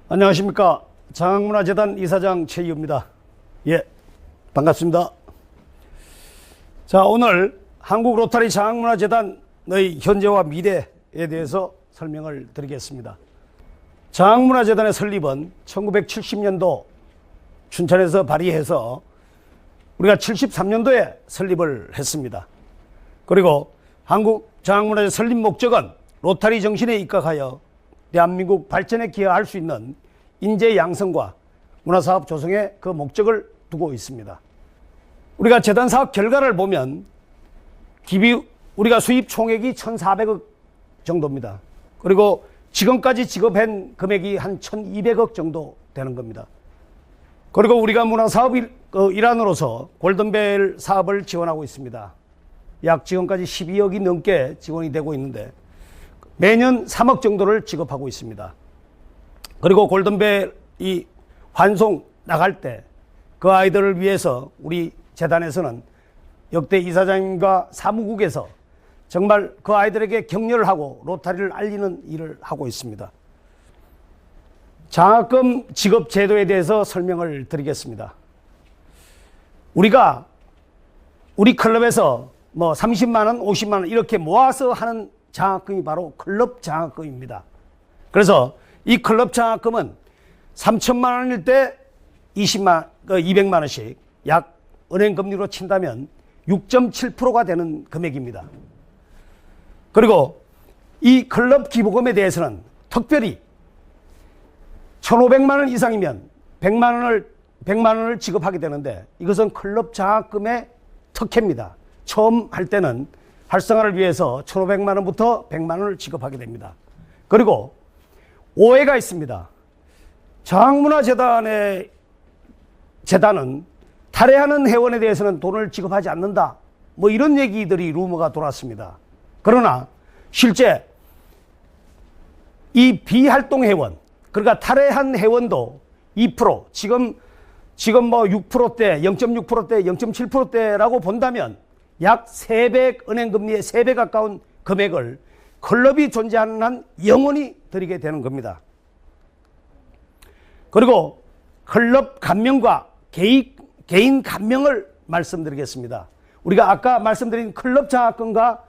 안녕하십니까. 장학문화재단 이사장 최희우입니다. 예, 반갑습니다. 자, 오늘 한국로터리 장학문화재단의 현재와 미래에 대해서 설명을 드리겠습니다. 장학문화재단의 설립은 1970년도 춘천에서 발의해서 우리가 73년도에 설립을 했습니다. 그리고 한국장학문화재 설립 목적은 로터리 정신에 입각하여 대한민국 발전에 기여할 수 있는 인재 양성과 문화사업 조성에 그 목적을 두고 있습니다. 우리가 재단 사업 결과를 보면 우리가 수입 총액이 1,400억 정도입니다. 그리고 지금까지 지급한 금액이 한 1,200억 정도 되는 겁니다. 그리고 우리가 문화사업 일환으로서 골든벨 사업을 지원하고 있습니다. 약 지금까지 12억이 넘게 지원이 되고 있는데 매년 3억 정도를 지급하고 있습니다. 그리고 골든벨이 환송 나갈 때 그 아이들을 위해서 우리 재단에서는 역대 이사장님과 사무국에서 정말 그 아이들에게 격려를 하고 로터리를 알리는 일을 하고 있습니다. 장학금 지급 제도에 대해서 설명을 드리겠습니다. 우리 클럽에서 뭐 30만원, 50만원 이렇게 모아서 하는 장학금이 바로 클럽 장학금입니다. 그래서 이 클럽 장학금은 3천만 원일 때 200만 원씩 약 은행 금리로 친다면 6.7%가 되는 금액입니다. 그리고 이 클럽 기부금에 특별히 1,500만 원 이상이면 100만 원을 지급하게 되는데 이것은 클럽 장학금의 특혜입니다. 처음 할 때는 활성화를 위해서 1,500만 원부터 100만 원을 지급하게 됩니다. 그리고 오해가 있습니다. 재단은 탈회하는 회원에 대해서는 돈을 지급하지 않는다. 뭐 이런 얘기들이 루머가 돌았습니다. 그러나 실제 이 비활동 회원, 그러니까 탈회한 회원도 2%, 지금 뭐 6%대, 0.6%대, 0.7%대라고 본다면 약 3배, 은행금리의 3배 가까운 금액을 클럽이 존재하는 한 영원히 드리게 되는 겁니다. 그리고 클럽 감명과 개인 감명을 말씀드리겠습니다. 우리가 아까 말씀드린 클럽 장학금과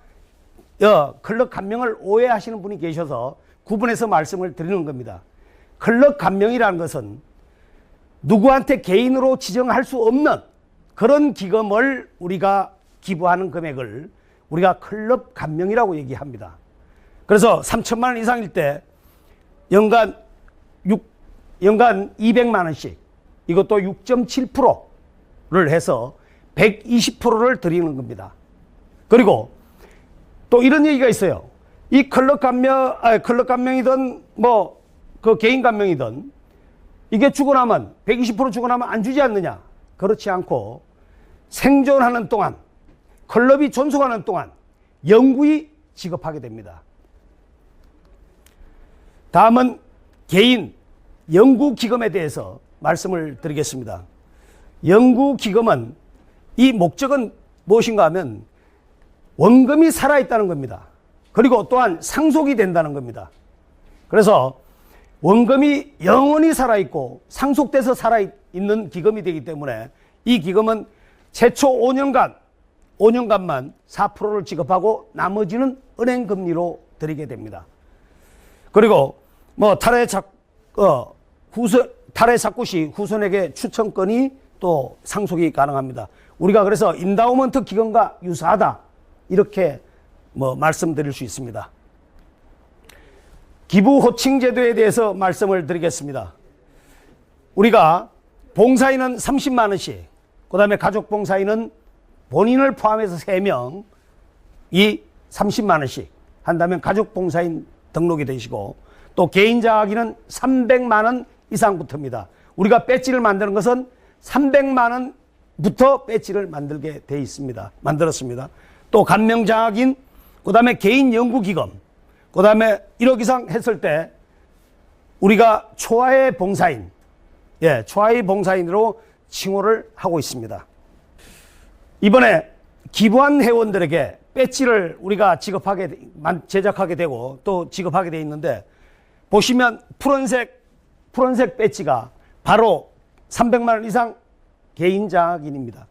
클럽 감명을 오해하시는 분이 계셔서 구분해서 말씀을 드리는 겁니다. 클럽 감명이라는 것은 누구한테 개인으로 지정할 수 없는 그런 기금을 우리가 기부하는 금액을 우리가 클럽 감명이라고 얘기합니다. 그래서 3천만 원 이상일 때 연간 200만 원씩 이것도 6.7%를 해서 120%를 드리는 겁니다. 그리고 또 이런 얘기가 있어요. 이 클럽 감명이든 뭐 그 개인 감명이든 이게 주고 나면 120% 주고 나면 안 주지 않느냐? 그렇지 않고 생존하는 동안 클럽이 존속하는 동안 영구히 지급하게 됩니다. 다음은 개인 연구기금에 대해서 말씀을 드리겠습니다. 연구기금은 이 목적은 무엇인가 하면 원금이 살아있다는 겁니다. 그리고 또한 상속이 된다는 겁니다. 그래서 원금이 영원히 살아있고 상속돼서 살아있는 기금이 되기 때문에 이 기금은 최초 5년간만 4%를 지급하고 나머지는 은행금리로 드리게 됩니다. 그리고 뭐 탈회 착구 시 후손에게 추천권이 또 상속이 가능합니다. 우리가 그래서 인다우먼트 기금과 유사하다 이렇게 뭐 말씀드릴 수 있습니다. 기부 호칭 제도에 대해서 말씀을 드리겠습니다. 우리가 봉사인은 30만 원씩, 그 다음에 가족 봉사인은 본인을 포함해서 3명이 30만 원씩 한다면 가족 봉사인 등록이 되시고 또 개인 장학인은 300만 원 이상부터입니다. 우리가 배지를 만드는 것은 300만 원부터 배지를 만들게 돼 있습니다. 만들었습니다. 또 감명 장학인, 그 다음에 개인 연구기금, 그 다음에 1억 이상 했을 때 우리가 초하의 봉사인, 초하의 봉사인으로 칭호를 하고 있습니다. 이번에 기부한 회원들에게 배지를 우리가 제작하게 되고 또 지급하게 되어 있는데 보시면 푸른색 푸른색 배지가 바로 300만 원 이상 개인 장학인입니다.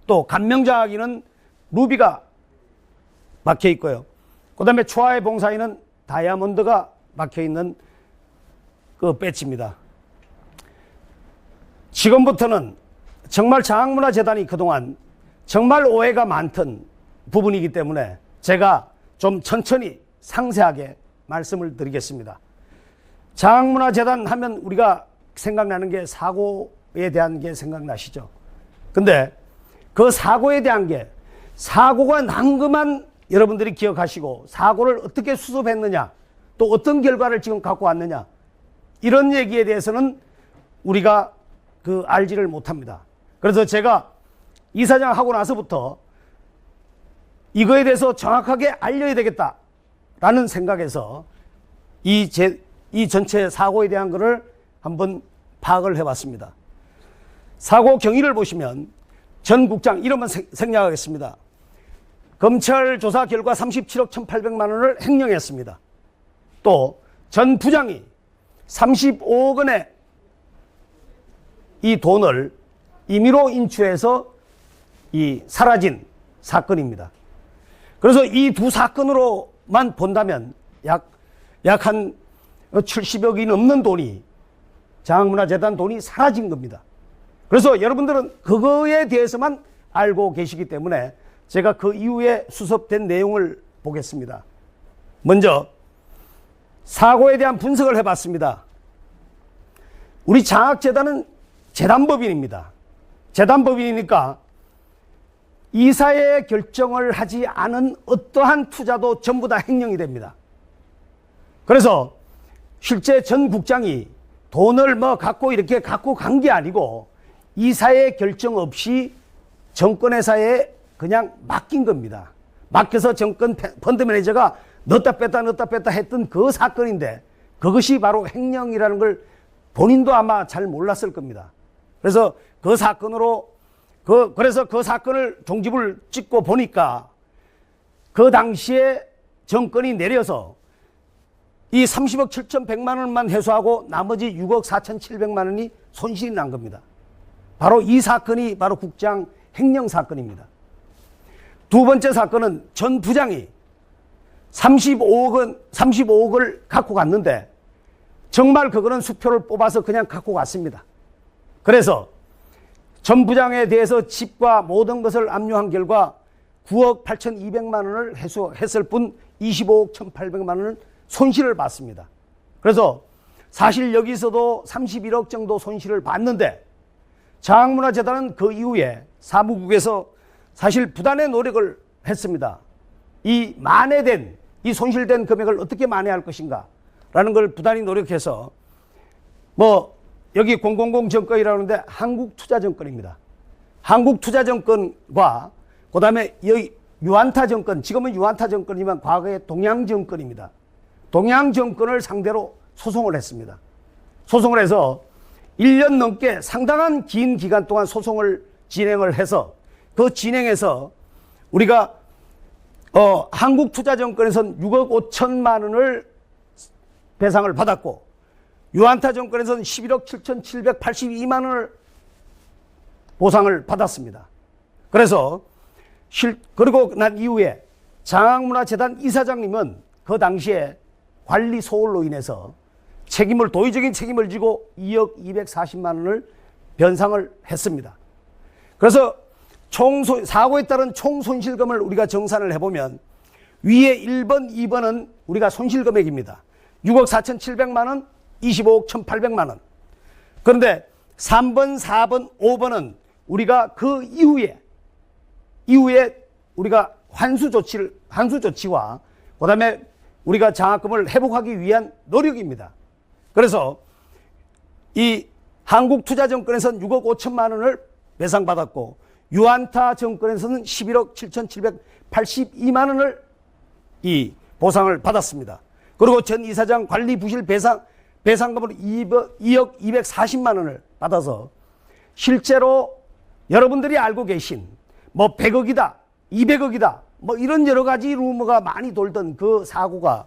또 감명 장학인은 루비가 막혀 있고요. 그 다음에 초하의 봉사인은 다이아몬드가 막혀 있는 그 배지입니다. 지금부터는 정말 장학문화재단이 그동안 정말 오해가 많던 부분이기 때문에 제가 좀 천천히 상세하게 말씀을 드리겠습니다. 장학문화재단 하면 우리가 생각나는 게 사고에 대한 게 생각나시죠? 근데 그 사고에 대한 게 사고가 난 것만 여러분들이 기억하시고 사고를 어떻게 수습했느냐 또 어떤 결과를 지금 갖고 왔느냐 이런 얘기에 대해서는 우리가 알지를 못합니다. 그래서 제가 이사장 하고 나서부터 이거에 대해서 정확하게 알려야 되겠다라는 생각에서 이 전체 사고에 대한 것을 한번 파악을 해봤습니다. 사고 경위를 보시면 전 국장 이름은 생략하겠습니다. 검찰 조사 결과 37억 1,800만 원을 횡령했습니다. 또 전 부장이 35억 원의 이 돈을 임의로 인출해서 사라진 사건입니다. 그래서 이 두 사건으로만 본다면 약 한 70억이 넘는 돈이 장학문화재단 돈이 사라진 겁니다. 그래서 여러분들은 그거에 대해서만 알고 계시기 때문에 제가 그 이후에 수습된 내용을 보겠습니다. 먼저 사고에 대한 분석을 해봤습니다. 우리 장학재단은 재단법인입니다. 재단법인이니까 이사의 결정을 하지 않은 어떠한 투자도 전부 다 횡령이 됩니다. 그래서 실제 전 국장이 돈을 갖고 이렇게 갖고 간 게 아니고 이사의 결정 없이 정권회사에 그냥 맡긴 겁니다. 맡겨서 정권 펀드 매니저가 넣었다 뺐다 했던 그 사건인데 그것이 바로 횡령이라는 걸 본인도 아마 잘 몰랐을 겁니다. 그래서 그 사건으로 그래서 그 사건을 종집을 찍고 보니까 그 당시에 정권이 내려서 이 30억 7,100만 원만 회수하고 나머지 6억 4,700만 원이 손실이 난 겁니다. 바로 이 사건이 바로 국장 횡령 사건입니다. 두 번째 사건은 전 부장이 35억을 갖고 갔는데 정말 그거는 수표를 뽑아서 그냥 갖고 갔습니다. 그래서 전 부장에 대해서 집과 모든 것을 압류한 결과 9억 8,200만 원을 회수했을 뿐 25억 1,800만 원을 손실을 봤습니다. 그래서 사실 여기서도 31억 정도 손실을 봤는데 장학문화재단은 그 이후에 사무국에서 사실 부단의 노력을 했습니다. 이 만회된 이 손실된 금액을 어떻게 만회할 것인가 라는 걸 부단히 노력해서 여기 000 정권이라고 하는데 한국투자정권입니다. 한국투자정권과 그 다음에 여기 유한타정권, 지금은 유한타정권이지만 과거에 동양정권입니다. 동양정권을 상대로 소송을 했습니다. 소송을 해서 1년 넘게 상당한 긴 기간 동안 소송을 진행을 해서 그 진행에서 우리가 한국투자정권에서는 6억 5천만 원을 배상을 받았고 유한타정권에서는 11억 7,782만 원을 보상을 받았습니다. 그래서 그리고 난 이후에 장학문화재단 이사장님은 그 당시에 관리 소홀로 인해서 도의적인 책임을 지고 2억 240만 원을 변상을 했습니다. 그래서 사고에 따른 총 손실금을 우리가 정산을 해보면 위에 1번, 2번은 우리가 손실금액입니다. 6억 4,700만 원, 25억 1,800만 원. 그런데 3번, 4번, 5번은 우리가 그 이후에 우리가 환수 조치와 그 다음에 우리가 장학금을 회복하기 위한 노력입니다. 그래서 이 한국투자정권에서는 6억 5천만 원을 배상받았고 유한타 정권에서는 11억 7,782만 원을 이 보상을 받았습니다. 그리고 전 이사장 관리 부실 배상금으로 2억 240만 원을 받아서 실제로 여러분들이 알고 계신 100억이다, 200억이다, 이런 여러 가지 루머가 많이 돌던 그 사고가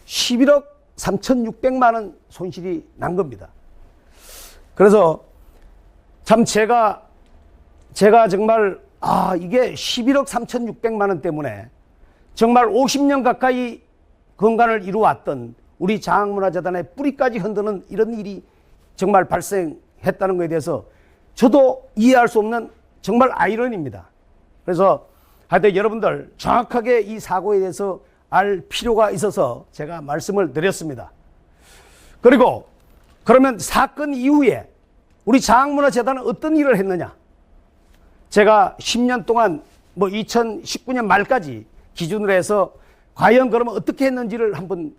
11억 3,600만 원 손실이 난 겁니다. 그래서 참 제가 정말 이게 11억 3,600만 원 때문에 정말 50년 가까이 건강을 이루어왔던 우리 장학문화재단의 뿌리까지 흔드는 이런 일이 정말 발생했다는 것에 대해서 저도 이해할 수 없는 정말 아이러니입니다. 그래서 하여튼 여러분들 정확하게 이 사고에 대해서 알 필요가 있어서 제가 말씀을 드렸습니다. 그리고 그러면 사건 이후에 우리 장학문화재단은 어떤 일을 했느냐? 제가 10년 동안 2019년 말까지 기준으로 해서 과연 그러면 어떻게 했는지를 한번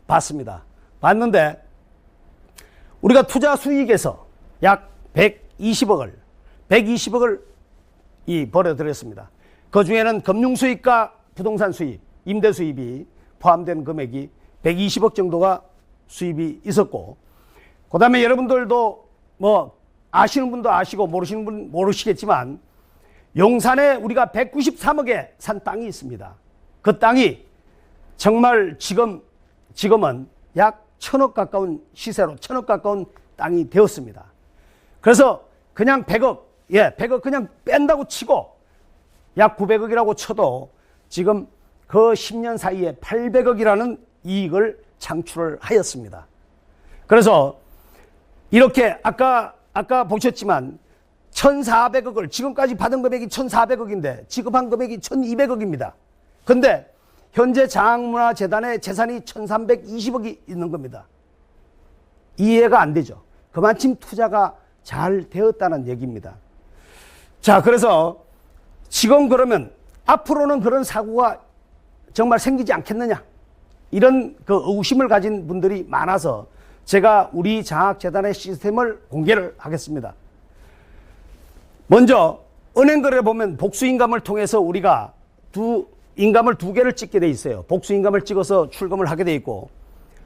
봤습니다. 봤는데 우리가 투자 수익에서 약 120억을 벌어들였습니다. 그 중에는 금융 수익과 부동산 수입, 임대 수입이 포함된 금액이 120억 정도가 수입이 있었고, 그 다음에 여러분들도 아시는 분도 아시고 모르시는 분 모르시겠지만 용산에 우리가 193억에 산 땅이 있습니다. 그 땅이 정말 지금은 약 1,000억 가까운 시세로 1,000억 가까운 땅이 되었습니다. 그래서 그냥 100억 그냥 뺀다고 치고 약 900억이라고 쳐도 지금 그 10년 사이에 800억이라는 이익을 창출을 하였습니다. 그래서 이렇게 아까 보셨지만 1,400억을 지금까지 받은 금액이 1,400억인데 지급한 금액이 1,200억입니다. 근데 현재 장학문화재단의 재산이 1,320억이 있는 겁니다. 이해가 안 되죠. 그만큼 투자가 잘 되었다는 얘기입니다. 자, 그래서 지금 그러면 앞으로는 그런 사고가 정말 생기지 않겠느냐, 이런 그 의구심을 가진 분들이 많아서 제가 우리 장학재단의 시스템을 공개를 하겠습니다. 먼저 은행거래를 보면 복수인감을 통해서 우리가 인감을 두 개를 찍게 돼 있어요. 복수인감을 찍어서 출금을 하게 돼 있고,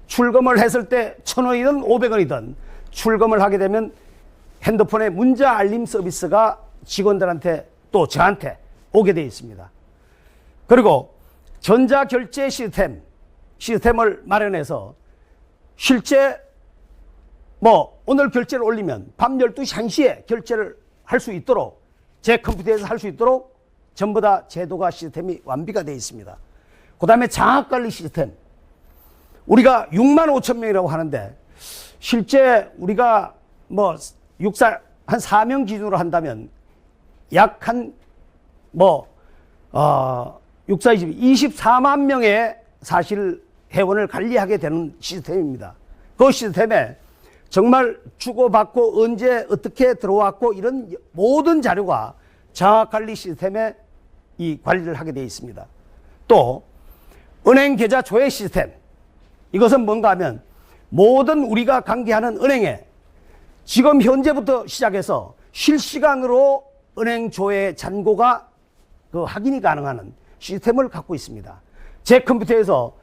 출금을 했을 때 1,000원이든 500원이든 출금을 하게 되면 핸드폰에 문자 알림 서비스가 직원들한테 또 저한테 오게 돼 있습니다. 그리고 전자결제 시스템을 마련해서 실제 오늘 결제를 올리면 밤 12시 1시에 결제를 할 수 있도록, 제 컴퓨터에서 할 수 있도록 전부 다 제도가 시스템이 완비가 되어 있습니다. 그 다음에 장학관리 시스템, 우리가 6만 5천 명이라고 하는데 실제 우리가 육사 한 4명 기준으로 한다면 약 육사 24만 명의 사실 회원을 관리하게 되는 시스템입니다. 그 시스템에 정말 주고받고 언제 어떻게 들어왔고 이런 모든 자료가 장학관리 시스템에 이 관리를 하게 되어 있습니다. 또 은행 계좌 조회 시스템, 이것은 뭔가 하면 모든 우리가 관계하는 은행에 지금 현재부터 시작해서 실시간으로 은행 조회 잔고가 확인이 가능한 시스템을 갖고 있습니다. 제 컴퓨터에서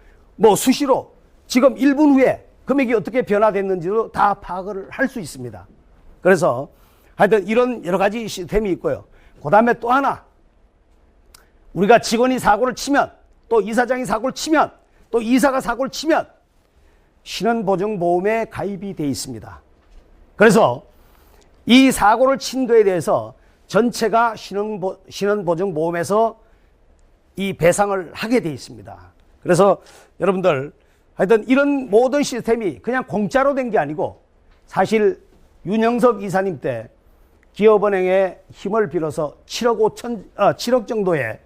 수시로 지금 1분 후에 금액이 어떻게 변화됐는지도 다 파악을 할 수 있습니다. 그래서 하여튼 이런 여러 가지 시스템이 있고요. 그 다음에 또 하나, 우리가 직원이 사고를 치면, 또 이사장이 사고를 치면, 또 이사가 사고를 치면 신원보증보험에 가입이 되어 있습니다. 그래서 이 사고를 친 거에 대해서 전체가 신원보증보험에서 이 배상을 하게 되어 있습니다. 그래서 여러분들 하여튼 이런 모든 시스템이 그냥 공짜로 된 게 아니고, 사실 윤영석 이사님 때 기업은행의 힘을 빌어서 7억 정도의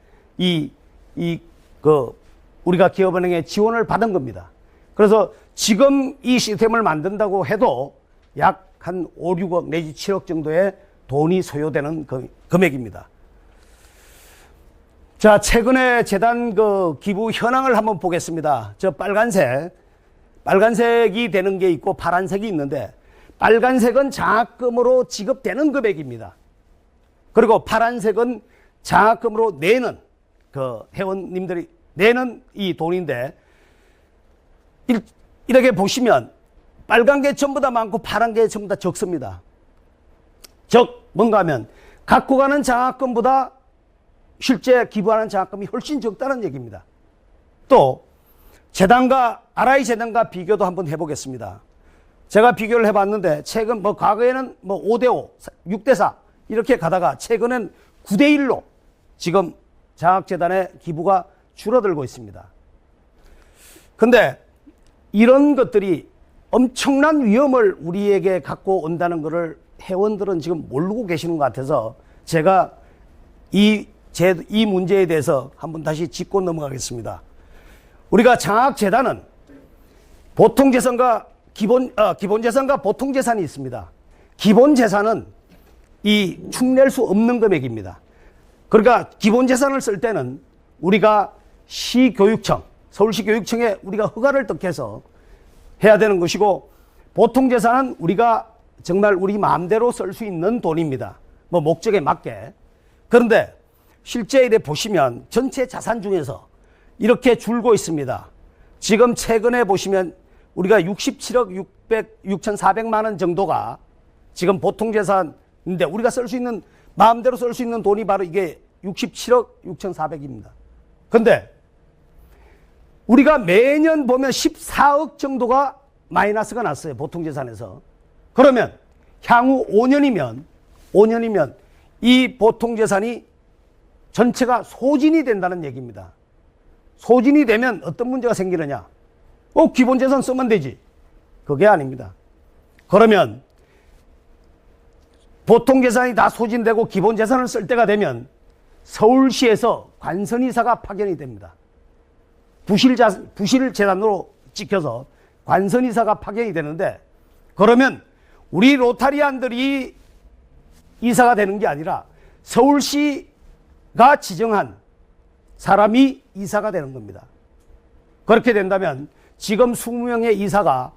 우리가 기업은행의 지원을 받은 겁니다. 그래서 지금 이 시스템을 만든다고 해도 약 한 5, 6억 내지 7억 정도의 돈이 소요되는 금액입니다. 자, 최근에 재단 기부 현황을 한번 보겠습니다. 저 빨간색이 되는 게 있고 파란색이 있는데, 빨간색은 장학금으로 지급되는 금액입니다. 그리고 파란색은 장학금으로 내는 회원님들이 내는 이 돈인데, 이렇게 보시면 빨간 게 전부 다 많고 파란 게 전부 다 적습니다. 뭔가 하면 갖고 가는 장학금보다 실제 기부하는 장학금이 훨씬 적다는 얘기입니다. 또 RI 재단과 비교도 한번 해보겠습니다. 제가 비교를 해봤는데 최근 뭐 과거에는 뭐 5대5, 6대4 이렇게 가다가 최근엔 9대1로 지금 장학재단의 기부가 줄어들고 있습니다. 근데 이런 것들이 엄청난 위험을 우리에게 갖고 온다는 것을 회원들은 지금 모르고 계시는 것 같아서 제가 이 문제에 대해서 한번 다시 짚고 넘어가겠습니다. 우리가 장학재단은 보통재산과 기본재산과 보통재산이 있습니다. 기본재산은 이 축낼 수 없는 금액입니다. 그러니까 기본재산을 쓸 때는 우리가 시교육청, 서울시교육청에 우리가 허가를 득해서 해야 되는 것이고, 보통재산은 우리가 정말 우리 마음대로 쓸 수 있는 돈입니다. 뭐 목적에 맞게. 그런데 실제 일에 보시면 전체 자산 중에서 이렇게 줄고 있습니다. 지금 최근에 보시면 우리가 67억 6,400만 원 정도가 지금 보통재산인데 우리가 쓸 수 있는, 마음대로 쓸 수 있는 돈이 바로 이게 67억 6,400입니다. 근데 우리가 매년 보면 14억 정도가 마이너스가 났어요. 보통재산에서. 그러면 향후 5년이면 이 보통재산이 전체가 소진이 된다는 얘기입니다. 소진이 되면 어떤 문제가 생기느냐? 기본재산 쓰면 되지. 그게 아닙니다. 그러면 보통재산이 다 소진되고 기본재산을 쓸 때가 되면 서울시에서 관선이사가 파견이 됩니다. 부실재산으로 찍혀서 관선이사가 파견이 되는데, 그러면 우리 로타리안들이 이사가 되는 게 아니라 서울시가 지정한 사람이 이사가 되는 겁니다. 그렇게 된다면 지금 20명의 이사가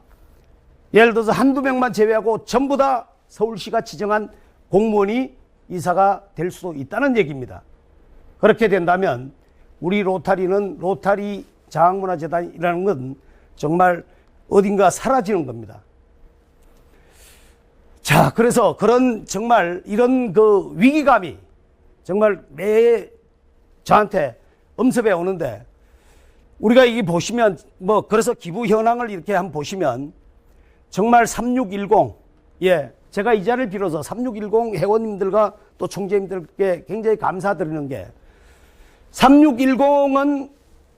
예를 들어서 한두 명만 제외하고 전부 다 서울시가 지정한 공무원이 이사가 될 수도 있다는 얘기입니다. 그렇게 된다면 우리 로타리는, 로타리 장학문화재단이라는 건 정말 어딘가 사라지는 겁니다. 자, 그래서 그런 정말 이런 그 위기감이 정말 매 저한테 엄습해 오는데, 우리가 이게 보시면 뭐 그래서 기부 현황을 이렇게 한번 보시면 정말 3610, 제가 이 자리를 빌어서 3610 회원님들과 또 총재님들께 굉장히 감사드리는 게, 3610은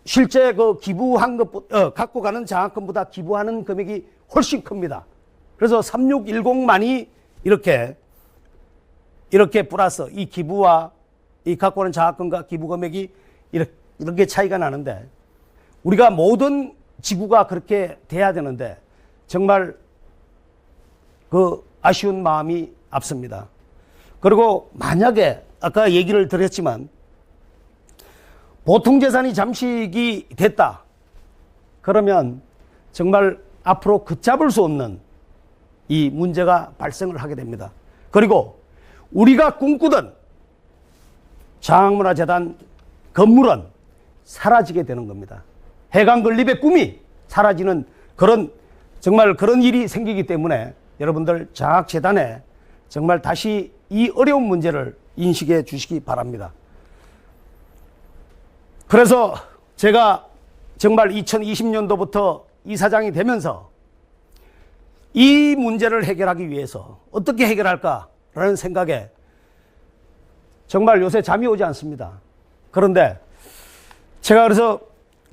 실제 그 기부한 것, 갖고 가는 장학금보다 기부하는 금액이 훨씬 큽니다. 그래서 3610만이 이렇게 플러스 이 기부와 이 갖고 가는 장학금과 기부 금액이 이렇게 차이가 나는데, 우리가 모든 지구가 그렇게 돼야 되는데 정말 그 아쉬운 마음이 앞섭니다. 그리고 만약에 아까 얘기를 드렸지만 보통재산이 잠식이 됐다 그러면 정말 앞으로 걷잡을 수 없는 이 문제가 발생을 하게 됩니다. 그리고 우리가 꿈꾸던 장학문화재단 건물은 사라지게 되는 겁니다. 해강 건립의 꿈이 사라지는 정말 그런 일이 생기기 때문에 여러분들 장학재단에 정말 다시 이 어려운 문제를 인식해 주시기 바랍니다. 그래서 제가 정말 2020년도부터 이사장이 되면서 이 문제를 해결하기 위해서 어떻게 해결할까라는 생각에 정말 요새 잠이 오지 않습니다. 그런데 제가 그래서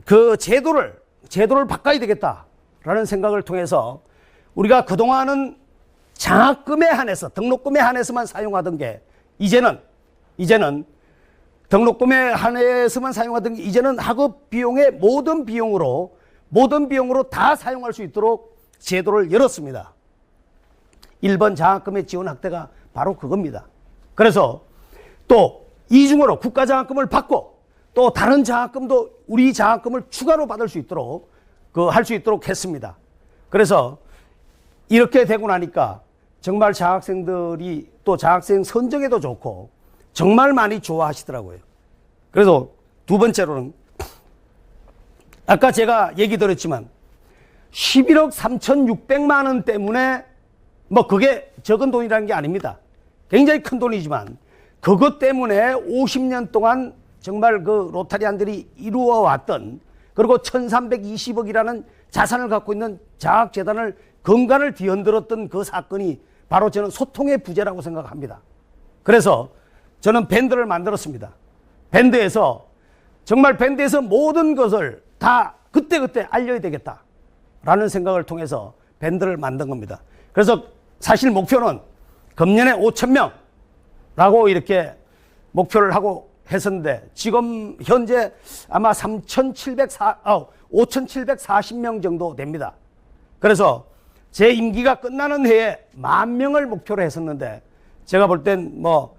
그 제도를 바꿔야 되겠다라는 생각을 통해서 우리가 그동안은 장학금에 한해서, 등록금에 한해서만 사용하던 게 이제는 등록금에 한해서만 사용하던 게 이제는 학업 비용의 모든 비용으로 다 사용할 수 있도록 제도를 열었습니다. 1번 장학금의 지원 확대가 바로 그겁니다. 그래서 또 이중으로 국가장학금을 받고 또 다른 장학금도 우리 장학금을 추가로 받을 수 있도록 할 수 있도록 했습니다. 그래서 이렇게 되고 나니까 정말 장학생들이 또 장학생 선정에도 좋고 정말 많이 좋아하시더라고요. 그래서 두 번째로는 아까 제가 얘기 드렸지만 11억 3,600만 원 때문에 뭐 그게 적은 돈이라는 게 아닙니다. 굉장히 큰 돈이지만 그것 때문에 50년 동안 정말 그 로타리안들이 이루어왔던, 그리고 1,320억이라는 자산을 갖고 있는 장학재단을 건강을 뒤흔들었던 그 사건이 바로 저는 소통의 부재라고 생각합니다. 그래서 저는 밴드를 만들었습니다. 밴드에서 정말 밴드에서 모든 것을 다 그때그때 알려야 되겠다라는 생각을 통해서 밴드를 만든 겁니다. 그래서 사실 목표는 금년에 5,000명라고 이렇게 목표를 하고 했었는데 지금 현재 아마 5,740명 정도 됩니다. 그래서 제 임기가 끝나는 해에 10,000명을 목표로 했었는데 제가 볼 땐 뭐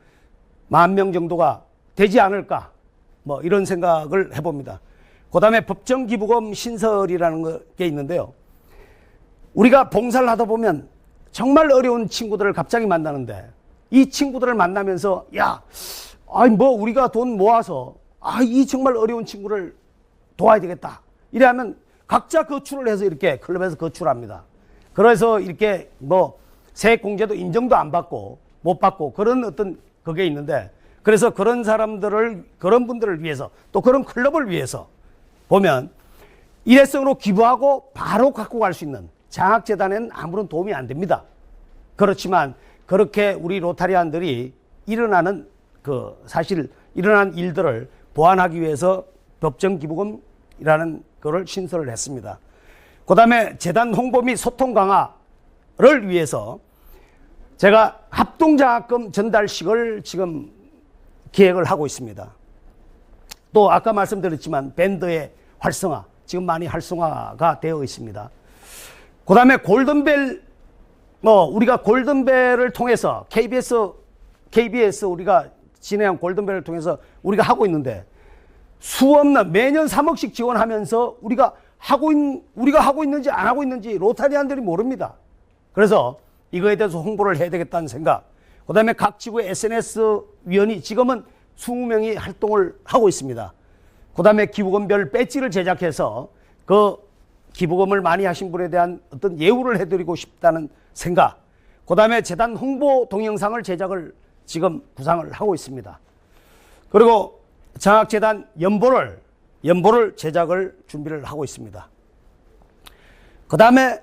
10,000명 정도가 되지 않을까 뭐 이런 생각을 해봅니다. 그 다음에 법정기부금 신설이라는 게 있는데요. 우리가 봉사를 하다 보면 정말 어려운 친구들을 갑자기 만나는데 이 친구들을 만나면서 우리가 돈 모아서 이 정말 어려운 친구를 도와야 되겠다. 이래하면 각자 거출을 해서 이렇게 클럽에서 거출합니다. 그래서 이렇게 뭐 세액공제도 인정도 안 받고 못 받고 그런 어떤 그게 있는데 그래서 그런 분들을 위해서 또 그런 클럽을 위해서 보면 일회성으로 기부하고 바로 갖고 갈 수 있는 장학재단에는 아무런 도움이 안 됩니다. 그렇지만 그렇게 우리 로타리안들이 사실 일어난 일들을 보완하기 위해서 법정기부금이라는 거를 신설을 했습니다. 그 다음에 재단 홍보 및 소통 강화를 위해서 제가 합동장학금 전달식을 지금 기획을 하고 있습니다. 또 아까 말씀드렸지만 밴드의 활성화, 지금 많이 활성화가 되어 있습니다. 그 다음에 우리가 골든벨을 통해서 KBS 우리가 진행한 골든벨을 통해서 우리가 하고 있는데 매년 3억씩 지원하면서 우리가 하고 있는지 안 하고 있는지 로타리안들이 모릅니다. 그래서 이거에 대해서 홍보를 해야 되겠다는 생각. 그 다음에 각 지구의 SNS 위원이 지금은 20명이 활동을 하고 있습니다. 그 다음에 기부금별 배지를 제작해서 그 기부금을 많이 하신 분에 대한 어떤 예우를 해드리고 싶다는 생각. 그 다음에 재단 홍보 동영상을 제작을 지금 구상을 하고 있습니다. 그리고 장학재단 연보를 제작을 준비를 하고 있습니다. 그 다음에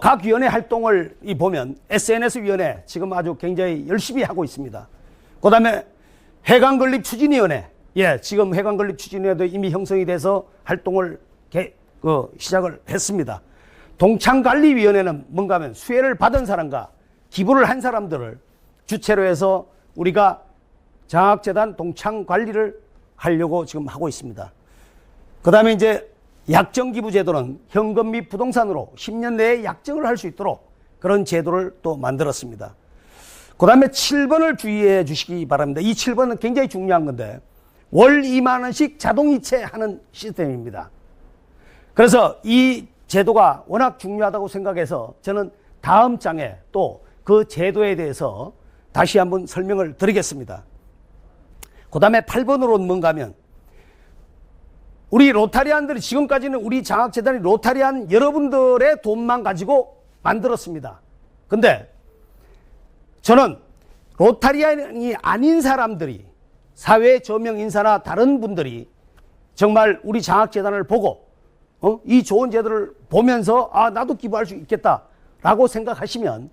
각 위원회 활동을 보면 SNS 위원회 지금 아주 굉장히 열심히 하고 있습니다. 그 다음에 해관건립추진위원회, 지금 해관건립추진위원회도 이미 형성이 돼서 활동을 시작을 했습니다. 동창관리위원회는 뭔가 하면 수혜를 받은 사람과 기부를 한 사람들을 주체로 해서 우리가 장학재단 동창관리를 하려고 지금 하고 있습니다. 그 다음에 이제 약정기부제도는 현금 및 부동산으로 10년 내에 약정을 할 수 있도록 그런 제도를 또 만들었습니다. 그 다음에 7번을 주의해 주시기 바랍니다. 이 7번은 굉장히 중요한 건데 월 2만 원씩 자동이체하는 시스템입니다. 그래서 이 제도가 워낙 중요하다고 생각해서 저는 다음 장에 또 그 제도에 대해서 다시 한번 설명을 드리겠습니다. 그 다음에 8번으로는 뭔가 하면 우리 로타리안들이 지금까지는 우리 장학재단이 로타리안 여러분들의 돈만 가지고 만들었습니다. 근데 저는 로타리안이 아닌 사람들이 사회 저명 인사나 다른 분들이 정말 우리 장학재단을 보고 이 좋은 제도를 보면서 나도 기부할 수 있겠다라고 생각하시면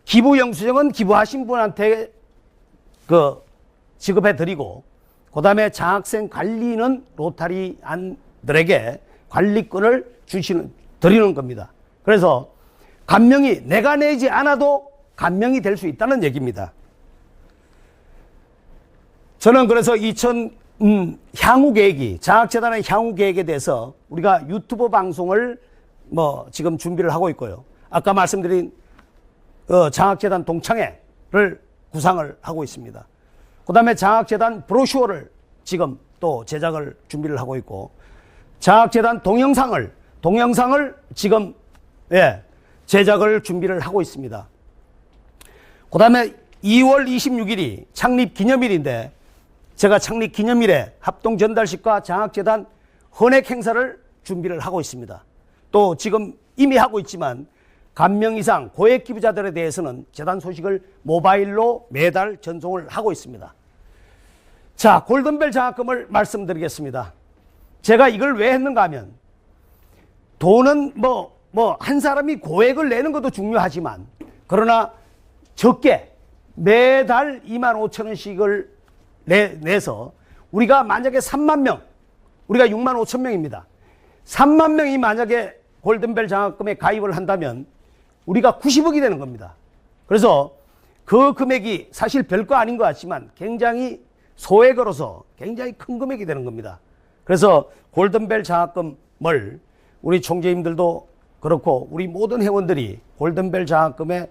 기부 영수증은 기부하신 분한테 지급해드리고 그 다음에 장학생 관리는 로타리안들에게 관리권을 드리는 겁니다. 그래서 감명이 내가 내지 않아도 감명이 될 수 있다는 얘기입니다. 저는 그래서 향후 계획이 장학재단의 향후 계획에 대해서 우리가 유튜브 방송을 지금 준비를 하고 있고요. 아까 말씀드린 장학재단 동창회를 구상을 하고 있습니다. 그 다음에 장학재단 브로슈어를 지금 또 제작을 준비를 하고 있고 장학재단 동영상을 지금 제작을 준비를 하고 있습니다. 그 다음에 2월 26일이 창립기념일인데 제가 창립기념일에 합동전달식과 장학재단 헌액 행사를 준비를 하고 있습니다. 또 지금 이미 하고 있지만 감명 이상 고액 기부자들에 대해서는 재단 소식을 모바일로 매달 전송을 하고 있습니다. 자, 골든벨 장학금을 말씀드리겠습니다. 제가 이걸 왜 했는가 하면 돈은 뭐 한 사람이 고액을 내는 것도 중요하지만 그러나 적게 매달 25,000원씩을 내서 우리가 만약에 3만 명, 우리가 6만 5천 명입니다. 3만 명이 만약에 골든벨 장학금에 가입을 한다면 우리가 90억이 되는 겁니다. 그래서 그 금액이 사실 별거 아닌 것 같지만 굉장히 소액으로서 굉장히 큰 금액이 되는 겁니다. 그래서 골든벨 장학금을 우리 총재님들도 그렇고 우리 모든 회원들이 골든벨 장학금에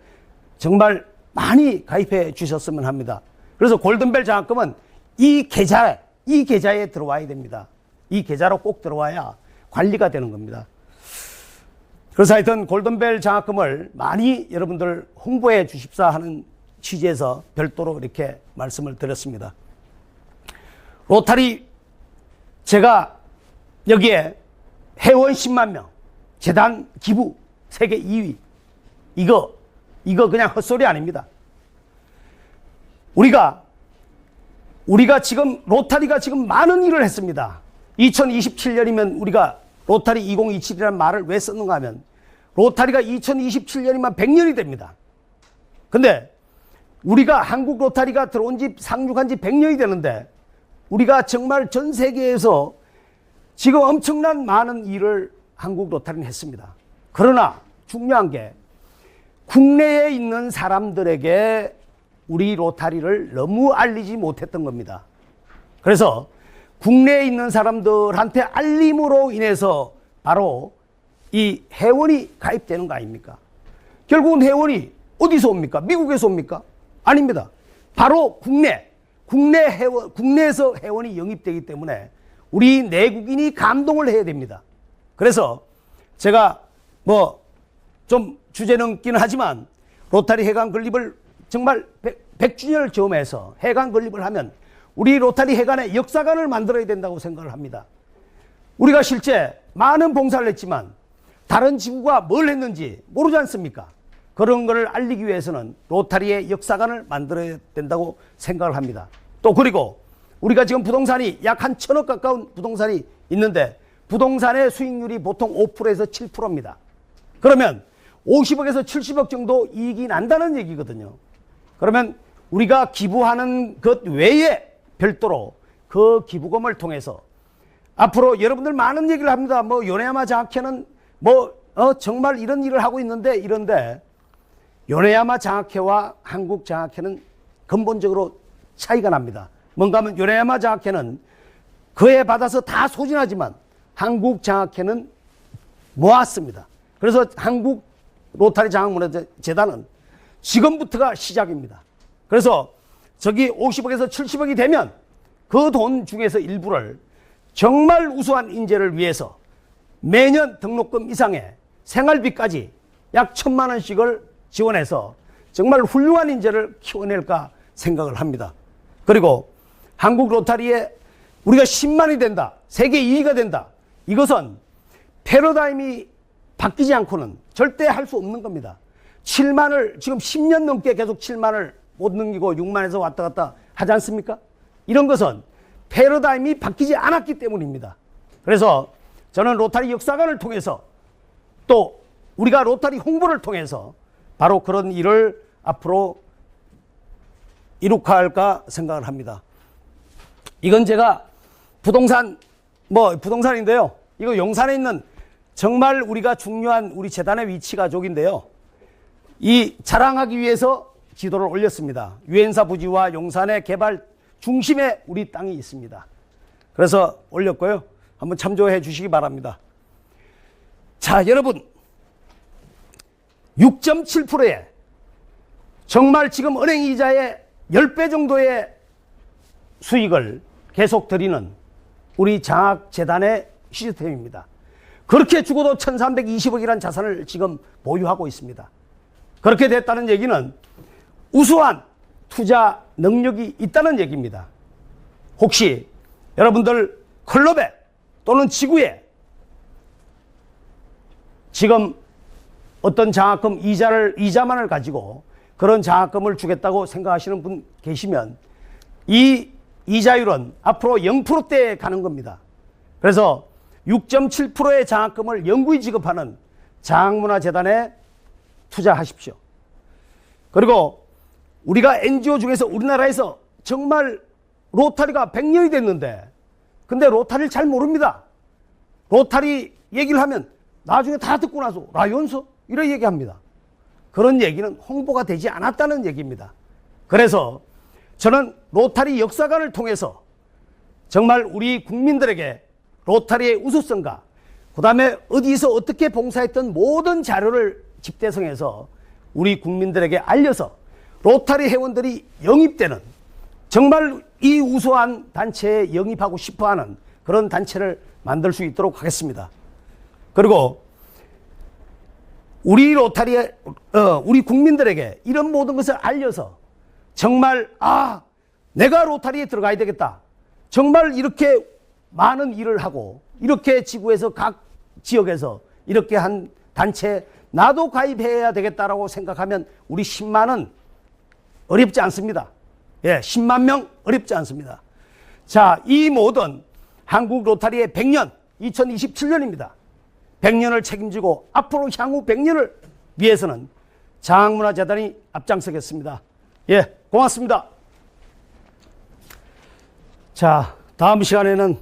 정말 많이 가입해 주셨으면 합니다. 그래서 골든벨 장학금은 이 계좌에 들어와야 됩니다. 이 계좌로 꼭 들어와야 관리가 되는 겁니다. 그래서 하여튼 골든벨 장학금을 많이 여러분들 홍보해 주십사 하는 취지에서 별도로 이렇게 말씀을 드렸습니다. 로타리 제가 여기에 회원 10만 명, 재단 기부 세계 2위 이거 그냥 헛소리 아닙니다. 우리가 지금 로타리가 지금 많은 일을 했습니다. 2027년이면 우리가 로타리 2027이라는 말을 왜 썼는가 하면 로타리가 2027년이면 100년이 됩니다. 근데 우리가 한국 로타리가 들어온 지 상륙한 지 100년이 되는데 우리가 정말 전 세계에서 지금 엄청난 많은 일을 한국 로타리는 했습니다. 그러나 중요한 게 국내에 있는 사람들에게 우리 로타리를 너무 알리지 못했던 겁니다. 그래서 국내에 있는 사람들한테 알림으로 인해서 바로 이 회원이 가입되는 거 아닙니까? 결국은 회원이 어디서 옵니까? 미국에서 옵니까? 아닙니다. 바로 국내에서 회원이 영입되기 때문에 우리 내국인이 감동을 해야 됩니다. 그래서 제가 뭐 좀 주제 넘기는 하지만 로타리 해관 건립을 정말 100주년을 점해서 해관 건립을 하면 우리 로타리 해관의 역사관을 만들어야 된다고 생각을 합니다. 우리가 실제 많은 봉사를 했지만 다른 지구가 뭘 했는지 모르지 않습니까? 그런 걸 알리기 위해서는 로타리의 역사관을 만들어야 된다고 생각을 합니다. 또 그리고 우리가 지금 부동산이 약 한 1,000억 가까운 부동산이 있는데 부동산의 수익률이 보통 5%에서 7%입니다. 그러면 50억에서 70억 정도 이익이 난다는 얘기거든요. 그러면 우리가 기부하는 것 외에 별도로 그 기부금을 통해서 앞으로 여러분들 많은 얘기를 합니다. 뭐 요네야마 장학회는 정말 이런 일을 하고 있는데 이런데 요네야마 장학회와 한국 장학회는 근본적으로 차이가 납니다. 뭔가 하면 요네야마 장학회는 그에 받아서 다 소진하지만 한국 장학회는 모았습니다. 그래서 한국 로타리 장학문화재단은 지금부터가 시작입니다. 그래서 저기 50억에서 70억이 되면 그 돈 중에서 일부를 정말 우수한 인재를 위해서 매년 등록금 이상의 생활비까지 약 1,000만 원씩을 지원해서 정말 훌륭한 인재를 키워낼까 생각을 합니다. 그리고 한국 로타리에 우리가 10만이 된다, 세계 2위가 된다. 이것은 패러다임이 바뀌지 않고는 절대 할 수 없는 겁니다. 7만을 지금 10년 넘게 계속 7만을 못 넘기고 6만에서 왔다 갔다 하지 않습니까? 이런 것은 패러다임이 바뀌지 않았기 때문입니다. 그래서 저는 로타리 역사관을 통해서 또 우리가 로타리 홍보를 통해서 바로 그런 일을 앞으로 이룩할까 생각을 합니다. 이건 제가 부동산인데요. 이거 용산에 있는 정말 우리가 중요한 우리 재단의 위치가 저긴데요. 이 자랑하기 위해서 지도를 올렸습니다. 유엔사 부지와 용산의 개발 중심에 우리 땅이 있습니다. 그래서 올렸고요. 한번 참조해 주시기 바랍니다. 자, 여러분 6.7%에 정말 지금 은행이자의 10배 정도의 수익을 계속 드리는 우리 장학재단의 시스템입니다. 그렇게 죽어도 1,320억이라는 자산을 지금 보유하고 있습니다. 그렇게 됐다는 얘기는 우수한 투자 능력이 있다는 얘기입니다. 혹시 여러분들 클럽에 또는 지구에 지금 어떤 장학금 이자만을 가지고 그런 장학금을 주겠다고 생각하시는 분 계시면 이 이자율은 앞으로 0%대에 가는 겁니다. 그래서 6.7%의 장학금을 영구히 지급하는 장학문화재단에 투자하십시오. 그리고 우리가 NGO 중에서 우리나라에서 정말 로타리가 100년이 됐는데 근데 로타리를 잘 모릅니다. 로타리 얘기를 하면 나중에 다 듣고 나서 라이온스? 이런 얘기합니다. 그런 얘기는 홍보가 되지 않았다는 얘기입니다. 그래서 저는 로타리 역사관을 통해서 정말 우리 국민들에게 로타리의 우수성과 그 다음에 어디서 어떻게 봉사했던 모든 자료를 집대성해서 우리 국민들에게 알려서 로타리 회원들이 영입되는 정말 이 우수한 단체에 영입하고 싶어하는 그런 단체를 만들 수 있도록 하겠습니다. 그리고 우리 로타리에 우리 국민들에게 이런 모든 것을 알려서 정말 내가 로타리에 들어가야 되겠다. 정말 이렇게 많은 일을 하고 이렇게 지구에서 각 지역에서 이렇게 한 단체에 나도 가입해야 되겠다라고 생각하면 우리 10만은 어렵지 않습니다. 예, 10만 명 어렵지 않습니다. 자, 이 모든 한국 로타리의 100년, 2027년입니다. 100년을 책임지고 앞으로 향후 100년을 위해서는 장학문화재단이 앞장서겠습니다. 예, 고맙습니다. 자, 다음 시간에는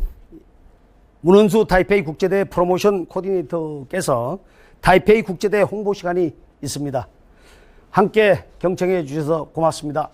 문은수 타이페이 국제대회 프로모션 코디네이터께서 타이페이 국제대회 홍보 시간이 있습니다. 함께 경청해 주셔서 고맙습니다.